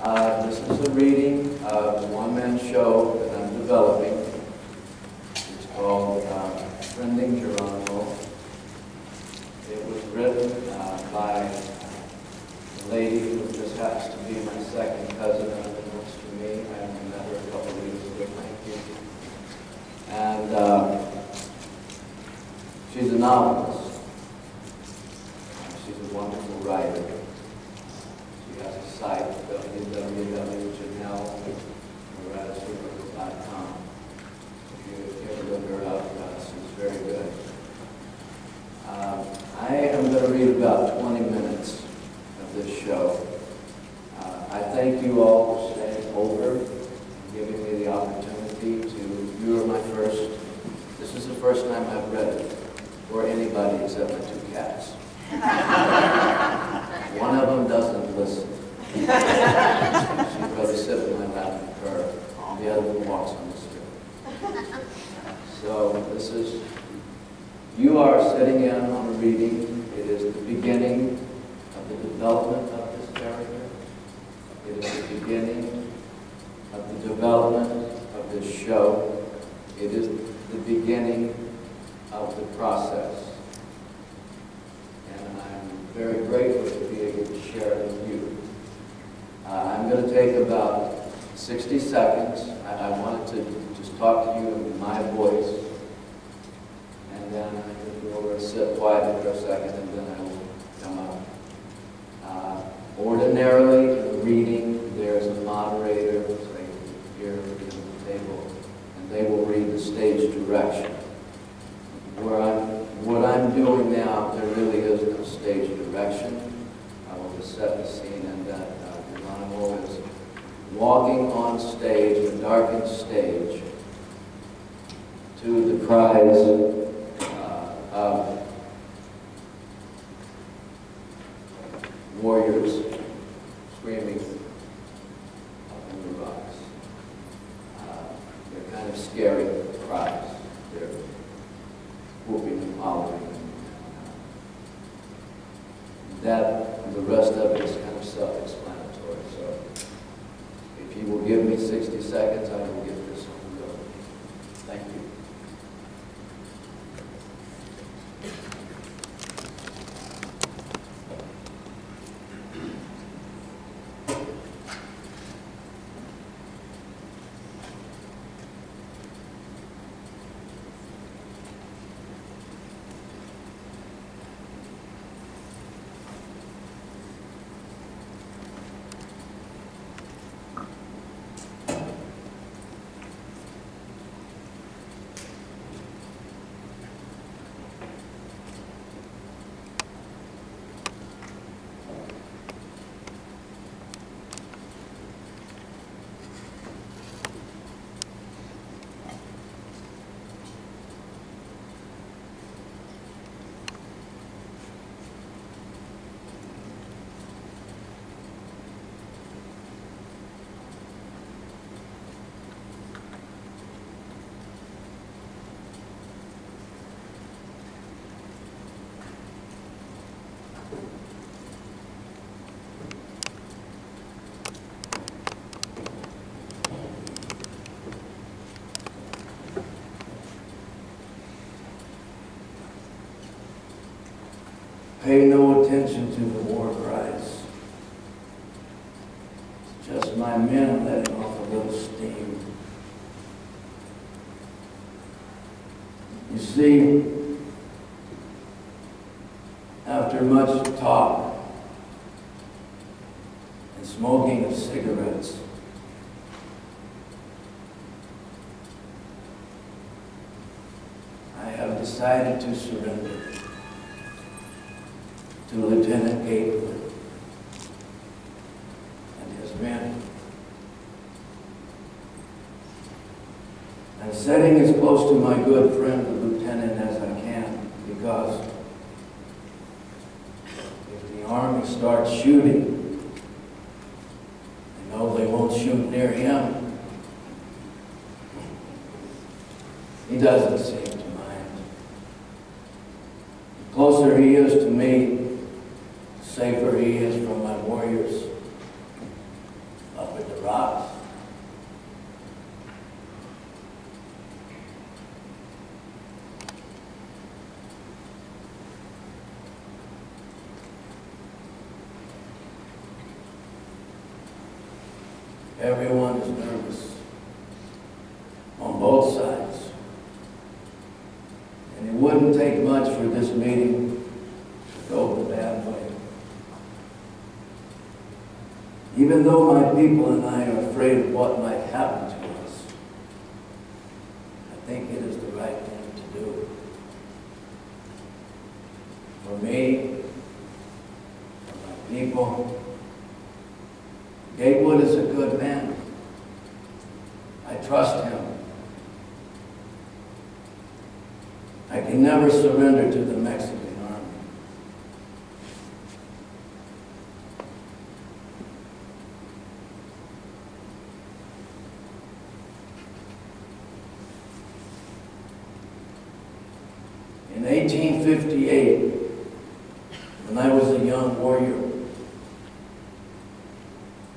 This is a reading of a one-man show that I'm developing. It's called Friending Geronimo. It was written by a lady who just happens to be my second cousin unbeknownst to me. I met her a couple of weeks ago, thank you. And she's a novelist. She's a wonderful writer. She has a site, www.Janelle, Meraz.com. If you ever look her up, she's very good. I am going to read about 20 minutes of this show. I thank you all for staying over and giving me the opportunity to, you are my first, this is the first time I've read it for anybody except my two cats. One of them doesn't listen. She'd rather sit in my lap and purr. The other one walks on the street. So this is, you are sitting in on a reading. It is the beginning of the development of this character. It is the beginning of the development of this show. It is the beginning of the process. And I'm very grateful to be able to share it with you. I'm going to take about 60 seconds. I wanted to just talk to you in my voice. And then I'm going to go over and sit quietly for a second, and then I will come up. Ordinarily, in the reading, there's a moderator, say, here at the table, and they will read the stage direction. What I'm doing now, there really is no stage direction. I will just set the scene, and that Geronimo is walking on stage, the darkened stage, to the cries of warriors screaming up in the rocks. They're kind of scary cries. They're whooping and hollering. That, and the rest of it is kind of self-explanatory. So, if you will give me 60 seconds, I will get this on the go. Thank you. Pay no attention to the war cries. It's just my men letting off a little steam. You see, after much talk and smoking of cigarettes, I have decided to surrender to Lieutenant Gatewood and his men. I'm sitting as close to my good friend, the lieutenant, as I can, because if the Army starts shooting, I know they won't shoot near him. He doesn't seem to mind. The closer he is to me, safer he is from my warriors. Everyone is nervous on both sides. And it wouldn't take much for this meeting to go the bad way. Even though my people and I are afraid of what might happen to us, I think it is the right thing to do. For me, for my people, Gatewood is a good man. I trust him. I can never surrender to the Mexican army. In 1858, when I was a young warrior,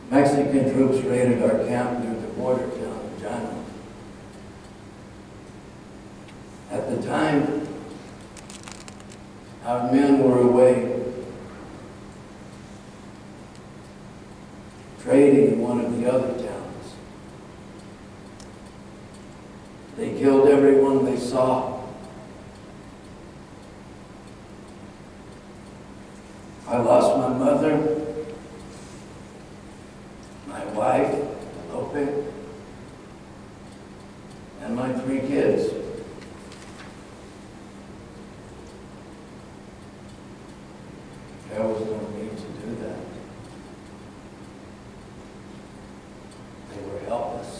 Mexican troops raided our camp near the border town of Janelle. At the time, our men were away trading in one of the other towns. They killed everyone they saw. I lost my mother, my wife, Lope, and my 3 kids. There was no need to do that. They were helpless.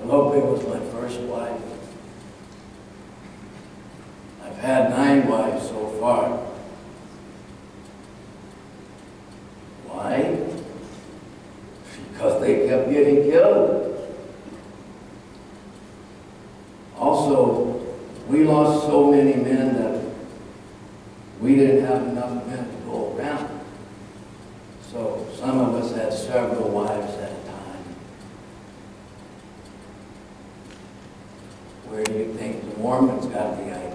Lope was my first wife. I've had 9 wives so far. Why? Because they kept getting killed. Also, we lost so many men that we didn't have enough men to go around. So some of us had several wives at a time. Where do you think the Mormons got the idea?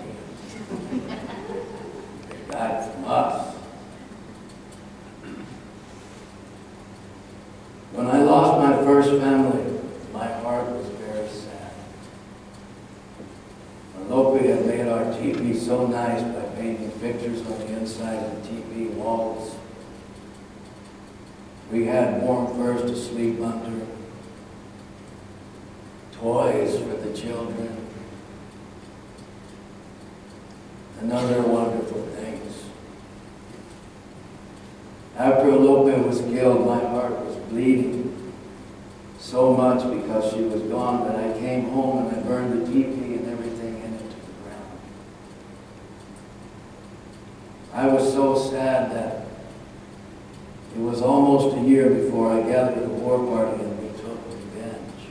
They got it from us. When I lost my first family, my heart was very sad. Lope had made our teepee so nice by painting pictures on the inside of the teepee walls. We had warm furs to sleep under, toys for the children, and other wonderful things. After Lope was killed, my heart was bleeding so much because she was gone that I came home and I burned the teepee and everything in it to the ground. I was so sad that it was almost a year before I gathered a war party and we took revenge.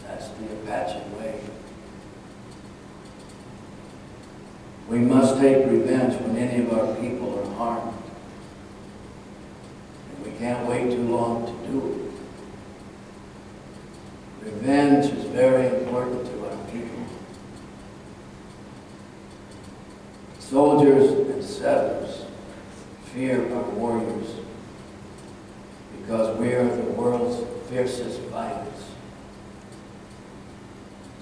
That's the Apache way. We must take revenge when any of our people are harmed. And we can't wait too long to do it. Revenge is very important to our people. Soldiers and settlers fear our warriors because we are the world's fiercest fighters.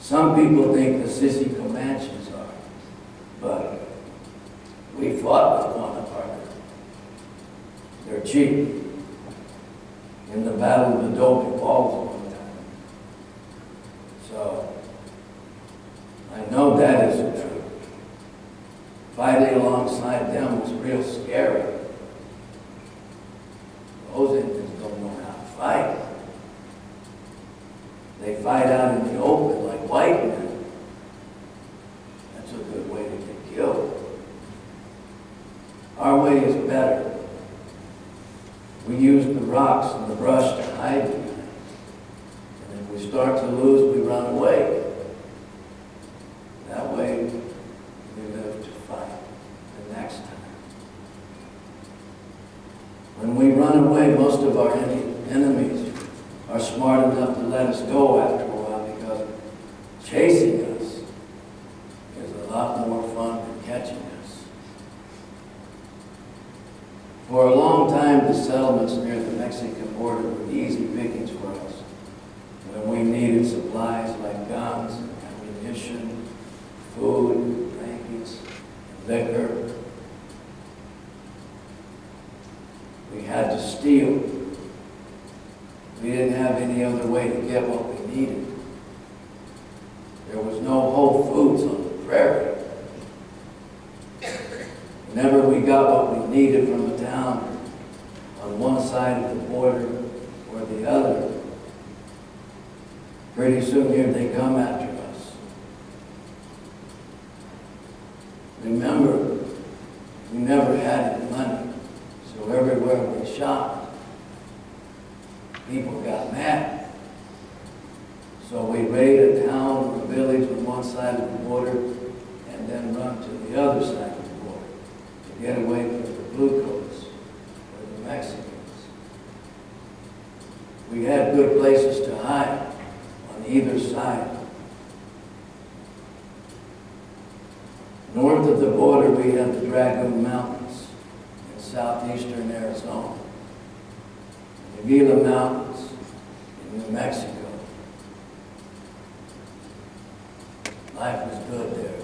Some people think the sissy Comanches are, but we fought with one another. They're cheap. In the Battle of Adobe Falls one time. So, I know that isn't true. Fighting alongside them was real scary. Those Indians don't know how to fight. They fight out in the open like white men. That's a good way to get killed. Our way is better. We use the rocks and the brush to hide behind. And if we start to lose, we run away. That way, we live to fight the next time. When we run away, most of our enemies are smart enough to let us go after a while. For a long time, the settlements near the Mexican border were easy pickings for us. When we needed supplies like guns, ammunition, food, blankets, liquor, we had to steal. We didn't have any other way to get what we needed. There was no Whole Foods on the prairie. Whenever we got what we needed from a town on one side of the border or the other, pretty soon here they come after us. Remember, we never had any money, so everywhere we shopped, people got mad. So we raid a town or a village on one side of the border and then run to the other side of the border to get away from the blue coats or the Mexicans. We had good places to hide on either side. North of the border, we had the Dragoon Mountains in southeastern Arizona, the Gila Mountains in New Mexico. Life was good there.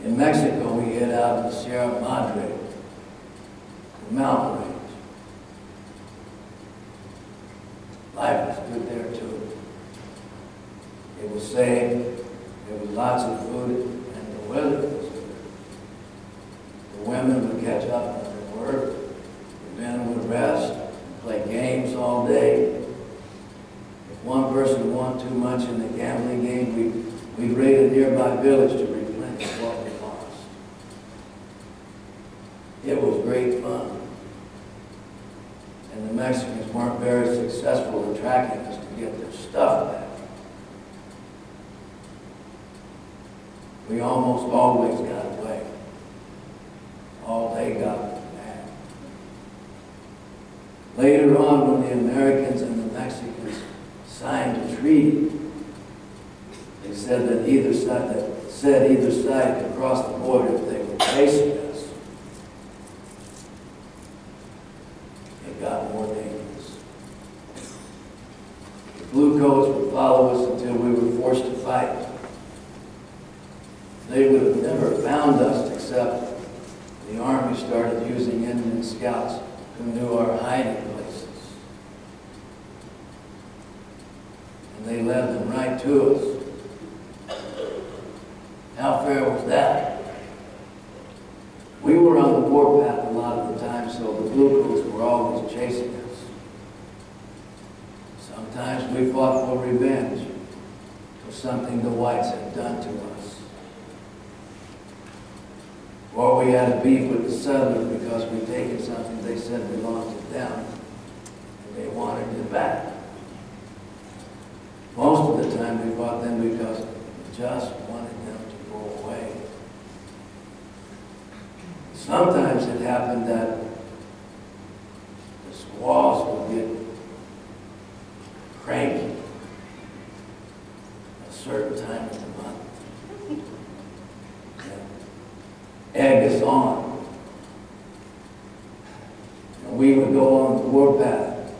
In Mexico, we hid out in the Sierra Madre, the mountain range. Life was good there too. It was safe, there was lots of food, and the weather was good. The women would catch up on their work, the men would rest and play games all day. If one person won too much in the gambling game, we'd raid a nearby village to replenish what we lost. It was great fun. And the Mexicans weren't very successful in tracking us to get their stuff back. We almost always got away. All they got was mad. Later on, when the Americans and the Mexicans signed a treaty, they said that either side could cross the border if they were chasing us. It got more dangerous. The blue coats would follow us until we were forced to fight. They would have never found us except the Army started using Indian scouts who knew our hiding places. And they led them right to us. How fair was that? We were on the warpath a lot of the time, so the blue coats were always chasing us. Sometimes we fought for revenge for something the whites had done to us. Or we had a beef with the settlers because we'd taken something they said belonged to them, and they wanted it back. Most of the time we fought them because we just wanted them to go away. Sometimes it happened that the squaws would get cranky a certain time of the month. Egg us on. And we would go on the warpath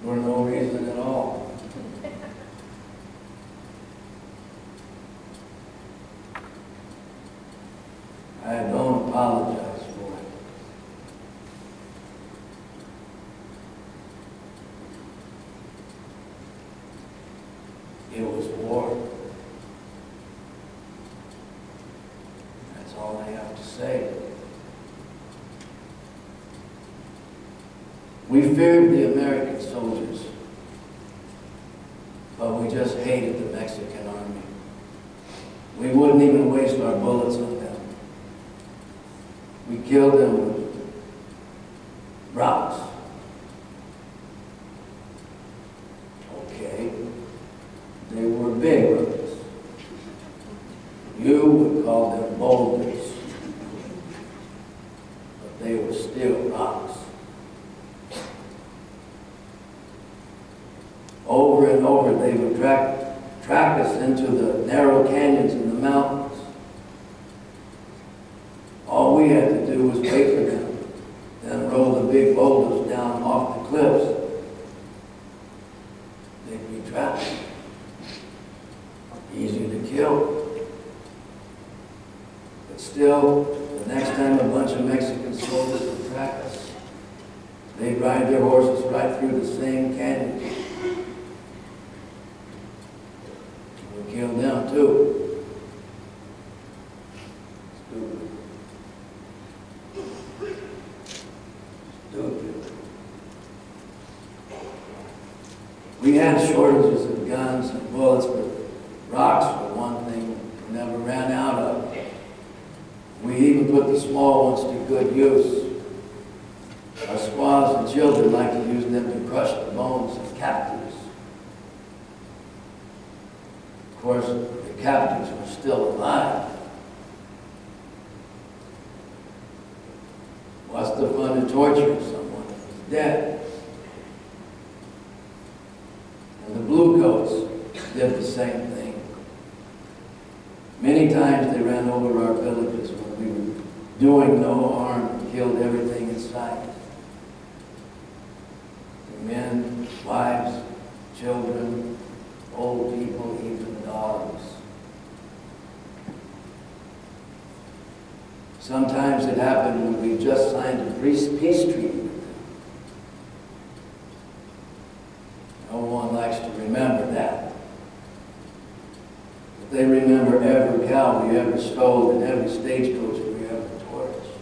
for no reason at all. I don't apologize for it. It was war. That's all I have to say. We feared the American soldiers, but we just hated the Mexican army. We wouldn't even waste our bullets on them. We killed them with rocks. Okay, they were big rocks. You would call them boulders, but they were still rocks. Over and over, they would track us into the narrow canyons in the mountains. we had to do was wait for them, then roll the big boulders down off the cliffs. They'd be trapped. Easy to kill. But still, the next time a bunch of Mexican soldiers would track us, they'd ride their horses right through the same canyon. We killed them too. We had shortages of guns and bullets, but rocks were one thing we never ran out of. We even put the small ones to good use. Our squaws and children liked to use them to crush the bones of captives. Of course, the captives were still alive. What's the fun of torturing someone who's dead? And the bluecoats did the same thing. Many times they ran over our villages when we were doing no harm and killed everything in sight. The men, wives, children, old people, even dogs. Sometimes it happened when we just signed a peace treaty with them. No one likes to remember that. But they remember every cow we ever stole and every stagecoach we ever torched.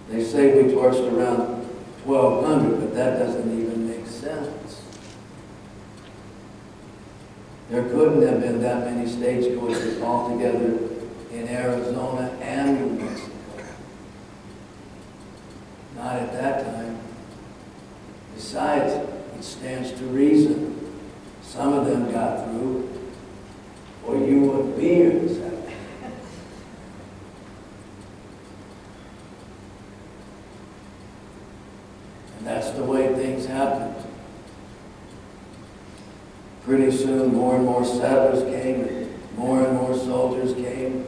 They say we torched around 1,200, but that doesn't even make sense. There couldn't have been that many stagecoaches altogether in Arizona and New Mexico. Not at that time. Besides, it stands to reason some of them got through, or you wouldn't be here this afternoon. And that's the way things happened. Pretty soon, more and more settlers came, and more soldiers came.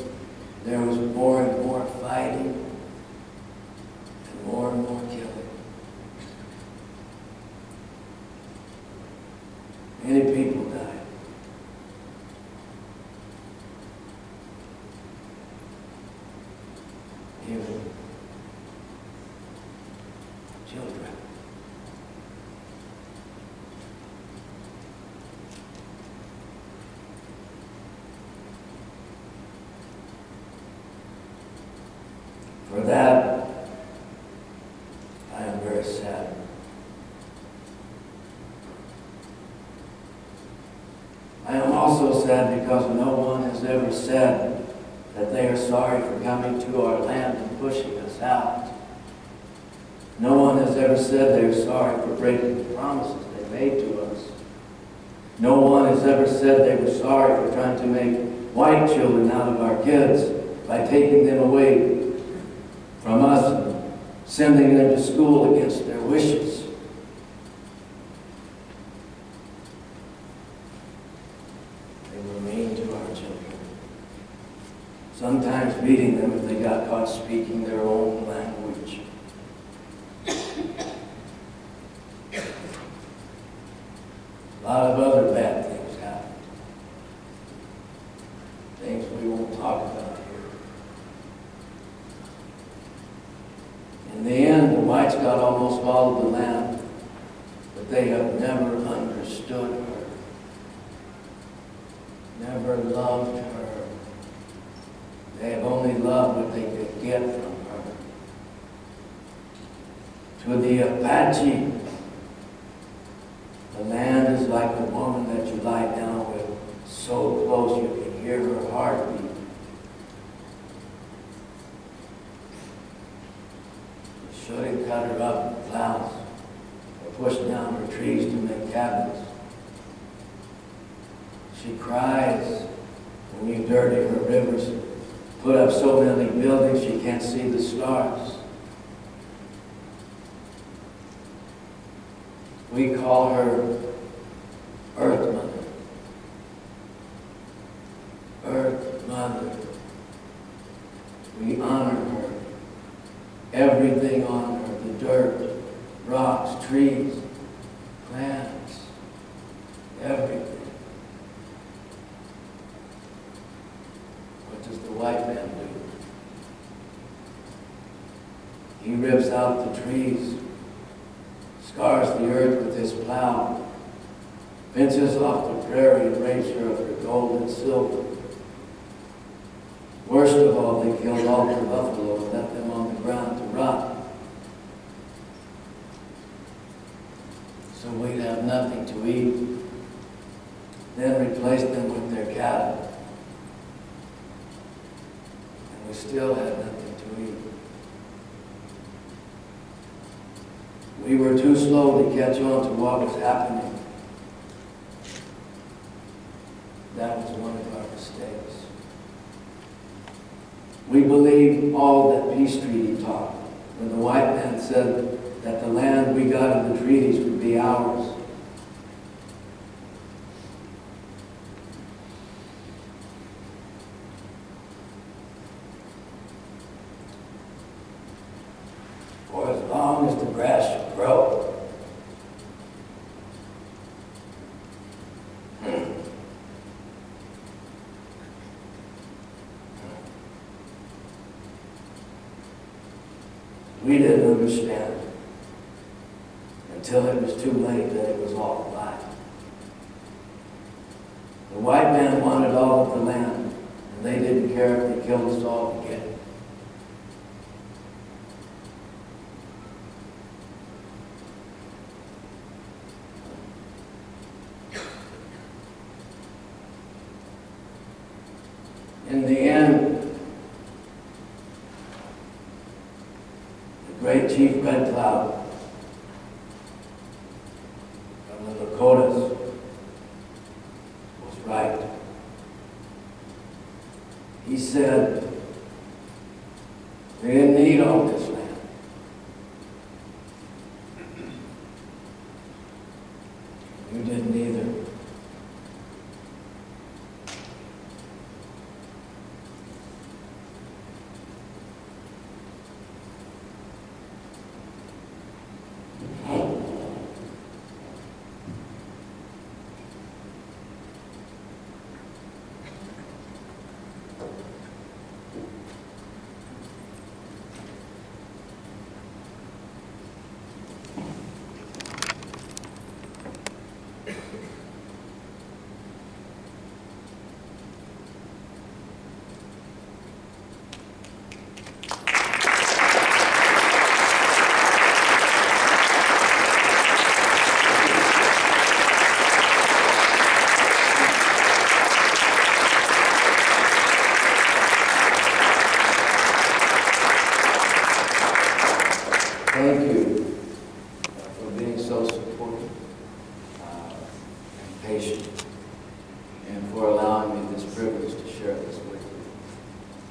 There was more and more fighting, and more killing. Many people died. Even children. For that, I am very sad. I am also sad because no one has ever said that they are sorry for coming to our land and pushing us out. No one has ever said they are sorry for breaking the promises they made to us. No one has ever said they were sorry for trying to make white children out of our kids by taking them away from us and sending them to school against their wishes. They were mean to our children, sometimes beating them if they got caught speaking their own language. A lot of other bad things happened. Things we won't talk about here. In the end, the whites got almost all of the land, but they have never understood her, never loved her. They have only loved what they could get from her. To the Apache, the land is like a woman that you lie down with, so close you can hear her heartbeat. Shouldn't cut her up in clouds or push down her trees to make cabins. She cries when you dirty her rivers, put up so many buildings she can't see the stars. We call her Earth Mother. Earth Mother. We honor her. Everything on her, the dirt, rocks, trees, plants, everything. What does the white man do? He rips out the trees, scars the earth with his plow, fences off the prairie and rapes her of her gold and silver. Worst of all, they killed all the buffalo and left them on the ground to rot. So we'd have nothing to eat, then replaced them with their cattle. And we still had nothing to eat. We were too slow to catch on to what was happening. That was one of our mistakes. We believed all that peace treaty taught when the white man said that the land we got in the treaties would be ours. For as long as the grass shall grow, we didn't understand until it was too late that it was all a lie. The white man wanted all of the land, and they didn't care if they killed us all to get it. In the end, the great Chief Red Cloud from the Lakotas was right. He said, we didn't need all this land. You didn't either. Thank you for being so supportive and patient, and for allowing me this privilege to share this with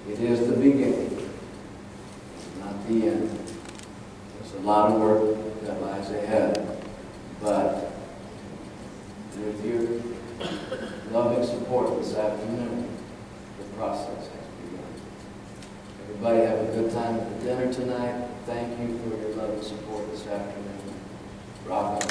you. It is the beginning, not the end. There's a lot of work that lies ahead, but with your loving support this afternoon, the process has begun. Everybody have a good time at the dinner tonight. Thank you for your love and support this afternoon. Rock on.